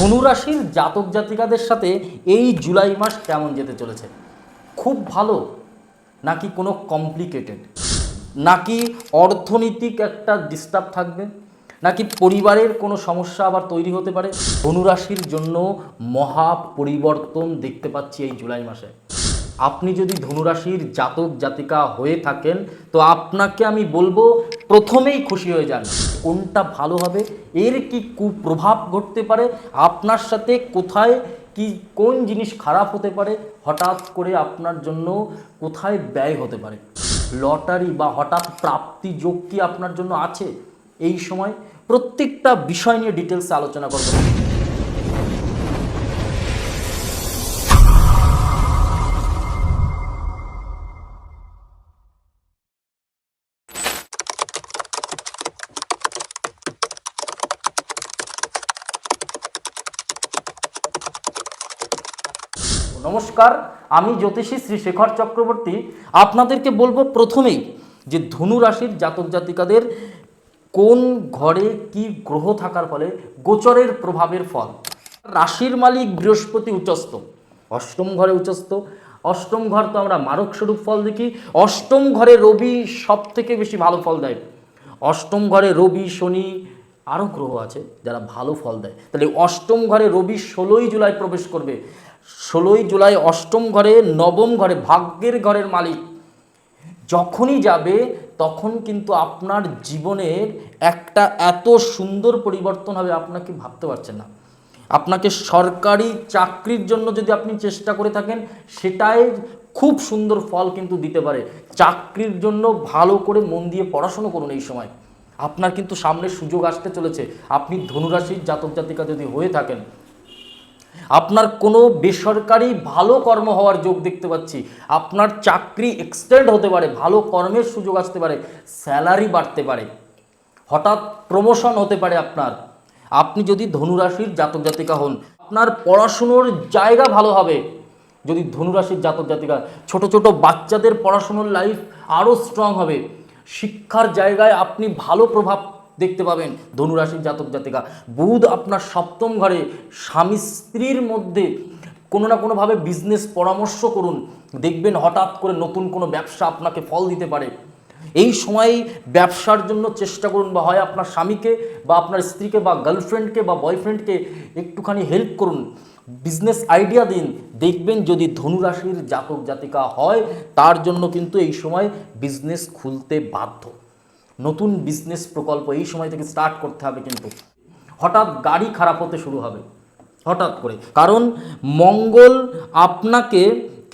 ধনু রাশির জাতক জাতিকাদের সাথে এই জুলাই মাস কেমন যেতে চলেছে? খুব ভালো নাকি কোনো কমপ্লিকেটেড, নাকি অর্থনৈতিক একটা ডিস্টার্ব থাকবে, নাকি পরিবারের কোনো সমস্যা আবার তৈরি হতে পারে? ধনু রাশির জন্য মহা পরিবর্তন দেখতে পাচ্ছি এই জুলাই মাসে। আপনি যদি ধনুরাশির জাতক জাতিকা হয়ে থাকেন তো আপনাকে আমি বলবো প্রথমেই খুশি হয়ে যান। কোনটা ভালো হবে, এর কি কুপ্রভাব ঘটতে পারে, আপনার সাথে কোথায় কি কোন জিনিস খারাপ হতে পারে, হঠাৎ করে আপনার জন্য কোথায় ব্যয় হতে পারে, লটারি বা হঠাৎ প্রাপ্তি যোগ কি আপনার জন্য আছে এই সময়, প্রত্যেকটা বিষয় নিয়ে ডিটেলসে আলোচনা করব। নমস্কার, আমি জ্যোতিষী শ্রী শেখর চক্রবর্তী। আপনাদেরকে বলবো প্রথমেই যে ধনু রাশির জাতক জাতিকাদের কোন ঘরে কি গ্রহ থাকার ফলে গোচরের প্রভাবের ফল। রাশির মালিক বৃহস্পতি উচ্চস্থ, অষ্টম ঘরে উচ্চস্থ। অষ্টম ঘর তো আমরা মারক স্বরূপ ফল দেখি। অষ্টম ঘরে রবি সব থেকে বেশি ভালো ফল দেয়। অষ্টম ঘরে রবি, শনি, আরও গ্রহ আছে যারা ভালো ফল দেয়। তাহলে অষ্টম ঘরে রবি 16ই জুলাই প্রবেশ করবে। 16ই জুলাই অষ্টম ঘরে, নবম ঘরে, ভাগ্যের ঘরের মালিক যখনই যাবে তখন কিন্তু আপনার জীবনের একটা এত সুন্দর পরিবর্তন হবে আপনাকে ভাবতে পারছেন না। আপনাকে সরকারি চাকরির জন্য যদি আপনি চেষ্টা করে থাকেন সেটাই খুব সুন্দর ফল কিন্তু দিতে পারে। চাকরির জন্য ভালো করে মন দিয়ে পড়াশুনো করুন। এই সময় আপনার কিন্তু সামনে সুযোগ আসতে চলেছে। আপনি ধনুরাশির জাতক জাতিকা যদি হয়ে থাকেন, আপনার কোনো বেসরকারি ভালো কর্ম হওয়ার যোগ দেখতে পাচ্ছি। আপনার চাকরি এক্সটেন্ড হতে পারে, ভালো কর্মের সুযোগ আসতে পারে, স্যালারি বাড়তে পারে, হঠাৎ প্রমোশন হতে পারে আপনার। আপনি যদি ধনুরাশির জাতক জাতিকা হন, আপনার পড়াশুনোর জায়গা ভালো হবে। যদি ধনুরাশির জাতক জাতিকা, ছোট ছোট বাচ্চাদের পড়াশুনোর লাইফ আরও স্ট্রং হবে। শিক্ষার জায়গায় আপনি ভালো প্রভাব দেখতে পাবেন। ধনুরাশির জাতক জাতিকা, বুধ আপনার সপ্তম ঘরে, স্বামী স্ত্রীর মধ্যে কোনো না কোনোভাবে বিজনেস পরামর্শ করুন, দেখবেন হঠাৎ করে নতুন কোনো ব্যবসা আপনাকে ফল দিতে পারে। এই সময় ব্যবসার জন্য চেষ্টা করুন, বা হয় আপনার স্বামীকে বা আপনার স্ত্রীকে বা গার্লফ্রেন্ডকে বা বয়ফ্রেন্ডকে একটুখানি হেল্প করুন, বিজনেস আইডিয়া দিন। দেখবেন যদি ধনুরাশির জাতক জাতিকা হয় তার জন্য কিন্তু এই সময় বিজনেস খুলতে বাধ্য। নতুন বিজনেস প্রকল্প এই সময় থেকে স্টার্ট করতে হবে। কিন্তু হঠাৎ গাড়ি খারাপ হতে শুরু হবে হঠাৎ করে, কারণ মঙ্গল আপনাকে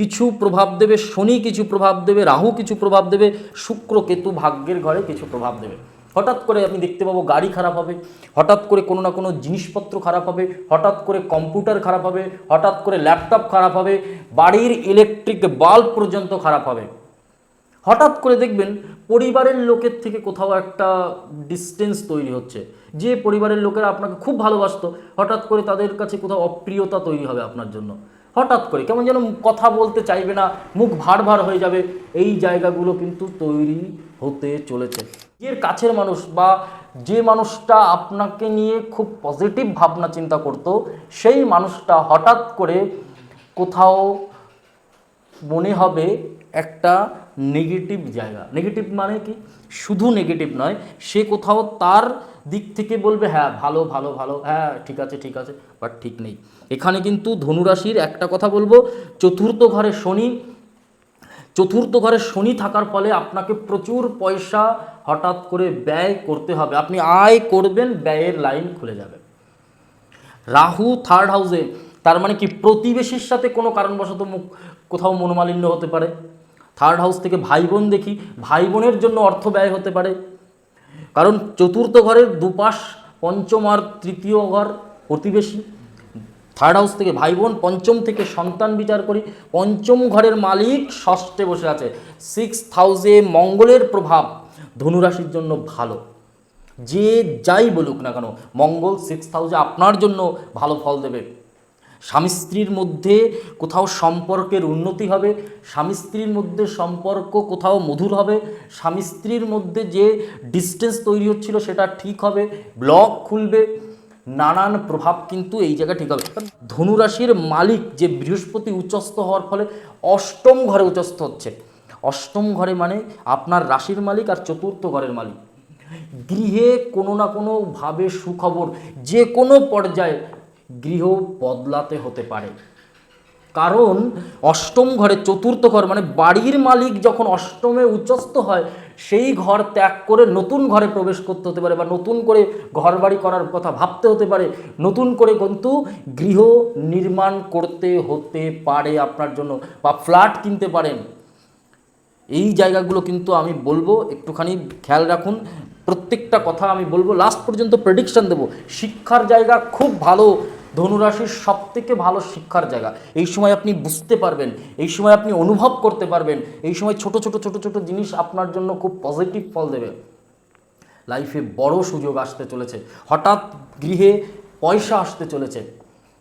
কিছু প্রভাব দেবে, শনি কিছু প্রভাব দেবে, রাহু কিছু প্রভাব দেবে, শুক্র কেতু ভাগ্যের ঘরে কিছু প্রভাব দেবে। হঠাৎ করে আমি দেখতে পাবো গাড়ি খারাপ হবে, হঠাৎ করে কোনো না কোনো জিনিসপত্র খারাপ হবে, হঠাৎ করে কম্পিউটার খারাপ হবে, হঠাৎ করে ল্যাপটপ খারাপ হবে, বাড়ির ইলেকট্রিক বাল্ব পর্যন্ত খারাপ হবে। হঠাৎ করে দেখবেন পরিবারের লোকের থেকে কোথাও একটা ডিস্টেন্স তৈরি হচ্ছে। যে পরিবারের লোকেরা আপনাকে খুব ভালোবাসতো, হঠাৎ করে তাদের কাছে কোথাও অপ্রিয়তা তৈরি হবে আপনার জন্য। হঠাৎ করে কেমন যেন কথা বলতে চাইবে না, মুখ ভার ভার হয়ে যাবে। এই জায়গাগুলো কিন্তু তৈরি হতে চলেছে। যে কাছের মানুষ বা যে মানুষটা আপনাকে নিয়ে খুব পজিটিভ ভাবনা চিন্তা করতো, সেই মানুষটা হঠাৎ করে কোথাও মনে হবে একটা নেগেটিভ জায়গা। নেগেটিভ মানে কি, শুধু নেগেটিভ নয়, সে কোথাও তার দিক থেকে বলবে হ্যাঁ ভালো ভালো ভালো, হ্যাঁ ঠিক আছে ঠিক আছে, বাট ঠিক নেই। এখানে কিন্তু ধনুরাশির একটা কথা বলবো, চতুর্থ ঘরে শনি থাকার ফলে আপনাকে প্রচুর পয়সা হঠাৎ করে ব্যয় করতে হবে। আপনি আয় করবেন, ব্যয়ের লাইন খুলে যাবে। রাহু থার্ড হাউসে, তার মানে কি প্রতিবেশীর সাথে কোনো কারণবশত কোথাও মনোমালিন্য হতে পারে। থার্ড হাউস থেকে ভাই বোন দেখি, ভাই বোনের জন্য অর্থ ব্যয় হতে পারে, কারণ চতুর্থ ঘরের দুপাশ, পঞ্চম আর তৃতীয় ঘর প্রতিবেশী। থার্ড হাউস থেকে ভাই বোন, পঞ্চম থেকে সন্তান বিচার করি। পঞ্চম ঘরের মালিক ষষ্ঠে বসে আছে। 6th হাউসে মঙ্গলের প্রভাব ধনুরাশির জন্য ভালো। যে যাই বলুক না কেন, মঙ্গল 6th হাউসে আপনার জন্য ভালো ফল দেবে। স্বামী স্ত্রীর মধ্যে কোথাও সম্পর্কের উন্নতি হবে, স্বামী স্ত্রীর মধ্যে সম্পর্ক কোথাও মধুর হবে, স্বামী স্ত্রীর মধ্যে যে ডিস্টেন্স তৈরি হচ্ছিল সেটা ঠিক হবে, ব্লক খুলবে, নানান প্রভাব কিন্তু এই জায়গায় ঠিক হবে। ধনুরাশির মালিক যে বৃহস্পতি উচ্চস্থ হওয়ার ফলে অষ্টম ঘরে উচ্চস্থ হচ্ছে। অষ্টম ঘরে মানে আপনার রাশির মালিক আর চতুর্থ ঘরের মালিক। গৃহে কোনো না কোনোভাবে সুখবর যে কোনো পর্যায়ে গৃহ বদলাতে হতে পারে, কারণ অষ্টম ঘরে চতুর্থ ঘর মানে বাড়ির মালিক যখন অষ্টমে উচ্চস্থ হয় সেই ঘর ত্যাগ করে নতুন ঘরে প্রবেশ করতে হতে পারে, বা নতুন করে ঘর বাড়ি করার কথা ভাবতে হতে পারে, নতুন করে কিন্তু গৃহ নির্মাণ করতে হতে পারে আপনার জন্য, বা ফ্ল্যাট কিনতে পারেন। এই জায়গাগুলো কিন্তু আমি বলবো একটুখানি খেয়াল রাখুন। প্রত্যেকটা কথা আমি বলবো, লাস্ট পর্যন্ত প্রেডিকশন দেবো। শিক্ষার জায়গা খুব ভালো, ধনুরাশির সবথেকে ভালো শিক্ষার জায়গা। এই সময় আপনি বুঝতে পারবেন, এই সময় আপনি অনুভব করতে পারবেন, এই সময় ছোট ছোট ছোট ছোট জিনিস আপনার জন্য খুব পজিটিভ ফল দেবে। লাইফে বড় সুযোগ আসতে চলেছে, হঠাৎ গৃহে পয়সা আসতে চলেছে।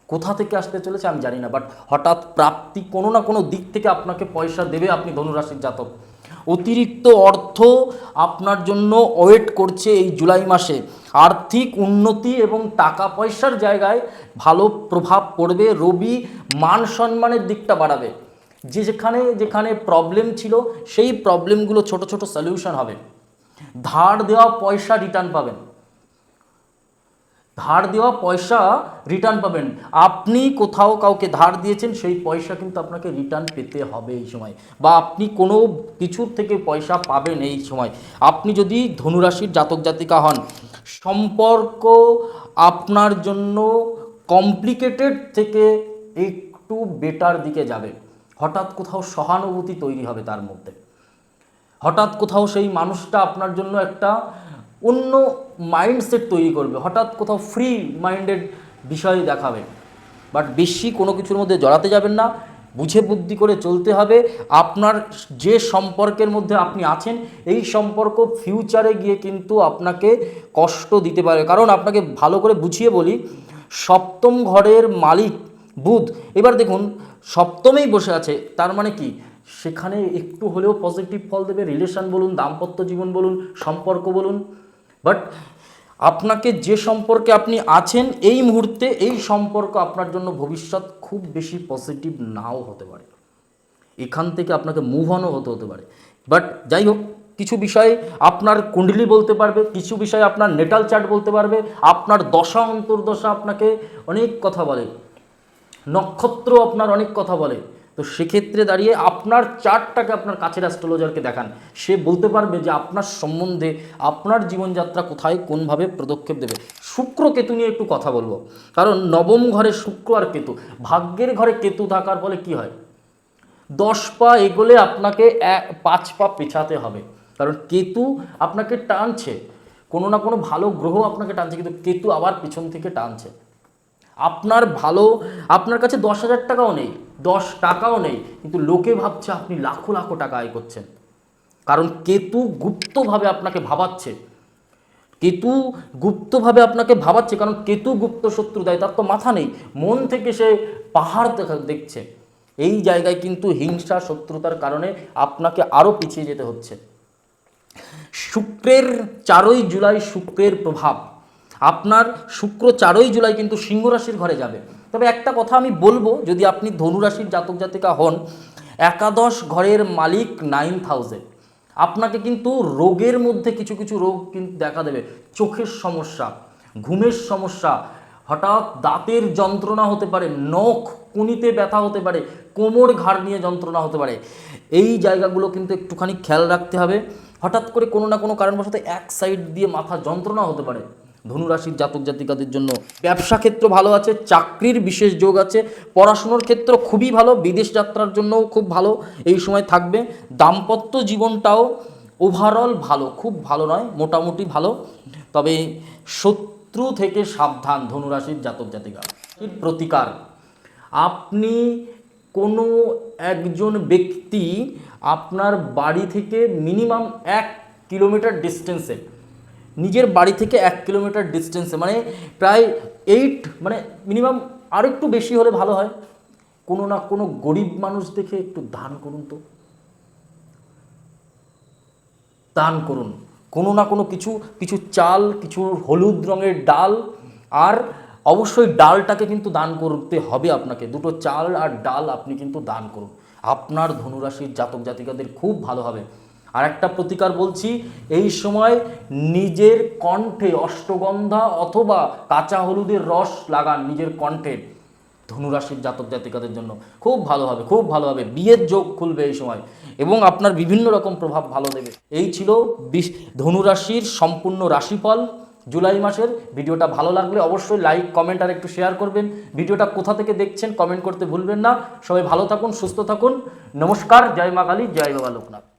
কোথা থেকে আসতে চলেছে আমি জানি না, বাট হঠাৎ প্রাপ্তি কোনো না কোনো দিক থেকে আপনাকে পয়সা দেবে আপনি ধনুরাশির জাতক। অতিরিক্ত অর্থ আপনার জন্য ওয়েট করছে এই জুলাই মাসে। আর্থিক উন্নতি এবং টাকা পয়সার জায়গায় ভালো প্রভাব পড়বে। রবি মান সম্মানের দিকটা বাড়াবে। যেখানে যেখানে প্রবলেম ছিল সেই প্রবলেমগুলো ছোট ছোট সলিউশন হবে। ধার দেওয়া পয়সা রিটার্ন পাবেন, ধার দেওয়া পয়সা রিটার্ন পাবেন। আপনি কোথাও কাউকে ধার দিয়েছেন, সেই পয়সা কিন্তু আপনাকে রিটার্ন পেতে হবে এই সময়, বা আপনি কোনো কিছুর থেকে পয়সা পাবেন এই সময়। আপনি যদি ধনুরাশির জাতক জাতিকা হন, সম্পর্ক আপনার জন্য কমপ্লিকেটেড থেকে একটু বেটার দিকে যাবে। হঠাৎ কোথাও সহানুভূতি তৈরি হবে তার মধ্যে, হঠাৎ কোথাও সেই মানুষটা আপনার জন্য একটা অন্য মাইন্ডসেট তৈরি করবে, হঠাৎ কোথাও ফ্রি মাইন্ডেড বিষয় দেখাবে। বাট বেশি কোনো কিছুর মধ্যে জড়াতে যাবেন না, বুঝে বুদ্ধি করে চলতে হবে। আপনার যে সম্পর্কের মধ্যে আপনি আছেন এই সম্পর্ক ফিউচারে গিয়ে কিন্তু আপনাকে কষ্ট দিতে পারে। কারণ আপনাকে ভালো করে বুঝিয়ে বলি, সপ্তম ঘরের মালিক বুধ এবার দেখুন সপ্তমেই বসে আছে, তার মানে কি সেখানে একটু হলেও পজিটিভ ফল দেবে। রিলেশন বলুন, দাম্পত্য জীবন বলুন, সম্পর্ক বলুন। বাট আপনাকে যে সম্পর্কে আপনি আছেন এই মুহূর্তে, এই সম্পর্ক আপনার জন্য ভবিষ্যৎ খুব বেশি পজিটিভ নাও হতে পারে। এখান থেকে আপনাকে মুভ অনও হতে পারে। বাট যাই হোক, কিছু বিষয় আপনার কুণ্ডলী বলতে পারবে, কিছু বিষয় আপনার নেটাল চার্ট বলতে পারবে, আপনার দশা অন্তর্দশা আপনাকে অনেক কথা বলে, নক্ষত্র আপনার অনেক কথা বলে। তো সেক্ষেত্রে দাঁড়িয়ে আপনার চার্টটাকে আপনার কাছের অ্যাস্ট্রোলজারকে দেখান, সে বলতে পারবে যে আপনার সম্বন্ধে আপনার জীবনযাত্রা কোথায় কোনভাবে পদক্ষেপ দেবে। শুক্র কেতু নিয়ে একটু কথা বলবো, কারণ নবম ঘরে শুক্র আর কেতু, ভাগ্যের ঘরে কেতু থাকার ফলে কি হয়, 10 পা এগোলে আপনাকে 5 পা পেছাতে হবে। কারণ কেতু আপনাকে টানছে, কোনো না কোনো ভালো গ্রহ আপনাকে টানছে, কিন্তু কেতু আবার পিছন থেকে টানছে। আপনার ভালো, আপনার কাছে 10,000 টাকাও নেই, 10 টাকাও নেই, কিন্তু লোকে ভাবছে আপনি লাখো লাখো টাকা আয় করছেন। কারণ কেতু গুপ্তভাবে আপনাকে ভাবাচ্ছে, কেতু গুপ্তভাবে আপনাকে ভাবাচ্ছে, কারণ কেতু গুপ্ত শত্রু দেয়, তার তো মাথা নেই, মন থেকে সে পাহাড় দেখছে। এই জায়গায় কিন্তু হিংসা শত্রুতার কারণে আপনাকে আরও পিছিয়ে যেতে হচ্ছে। শুক্রের 4ই জুলাই শুক্রের প্রভাব, আপনার শুক্র 4ই জুলাই কিন্তু সিংহ রাশির ঘরে যাবে। তবে একটা কথা আমি বলবো, যদি আপনি ধনুরাশির জাতক জাতিকা হন, একাদশ ঘরের মালিক 9th হাউসে, আপনাকে কিন্তু রোগের মধ্যে কিছু কিছু রোগ কিন্তু দেখা দেবে। চোখের সমস্যা, ঘুমের সমস্যা, হঠাৎ দাঁতের যন্ত্রণা হতে পারে, নখ কুনিতে ব্যথা হতে পারে, কোমর ঘাড় নিয়ে যন্ত্রণা হতে পারে। এই জায়গাগুলো কিন্তু একটুখানি খেয়াল রাখতে হবে। হঠাৎ করে কোনো না কোনো কারণবশত এক সাইড দিয়ে মাথা যন্ত্রণা হতে পারে ধনুরাশির জাতক জাতিকাদের জন্য। ব্যবসা ক্ষেত্র ভালো আছে, চাকরির বিশেষ যোগ আছে, পড়াশুনোর ক্ষেত্র খুবই ভালো, বিদেশ যাত্রার জন্যও খুব ভালো এই সময় থাকবে। দাম্পত্য জীবনটাও ওভারঅল ভালো, খুব ভালো নয়, মোটামুটি ভালো। তবে শত্রু থেকে সাবধান ধনুরাশির জাতক জাতিকা। প্রতিকার, আপনি কোনো একজন ব্যক্তি আপনার বাড়ি থেকে মিনিমাম 1 কিলোমিটার ডিস্টেন্সে, নিজের বাড়ি থেকে 1 কিলোমিটার ডিস্টেন্সে, মানে প্রায় 8, মানে মিনিমাম আর একটু বেশি হলে ভালো হয়, কোনো না কোনো গরিব মানুষ দেখে একটু দান করুন। তো দান করুন, কোনো না কোনো কিছু চাল, কিছু হলুদ রঙের ডাল আর অবশ্যই ডালটাকে কিন্তু দান করতে হবে আপনাকে, দুটো চাল আর ডাল আপনি কিন্তু দান করুন, আপনার ধনুরাশির জাতক জাতিকাদের খুব ভালো হবে। আর একটা প্রতিকার বলছি, এই সময় নিজের কণ্ঠে অষ্টগন্ধা অথবা কাঁচা হলুদের রস লাগান নিজের কণ্ঠে, ধনুরাশির জাতক জাতিকাদের জন্য খুব ভালো হবে, খুব ভালো হবে, বিয়ের যোগ খুলবে এই সময় এবং আপনার বিভিন্ন রকম প্রভাব ভালো দেবে। এই ছিল ধনুরাশির সম্পূর্ণ রাশিফল জুলাই মাসের। ভিডিওটা ভালো লাগলে অবশ্যই লাইক কমেন্ট আর একটু শেয়ার করবেন। ভিডিওটা কোথা থেকে দেখছেন কমেন্ট করতে ভুলবেন না। সবাই ভালো থাকুন, সুস্থ থাকুন, নমস্কার, জয় মা কালী, জয় বাবা লোকনাথ।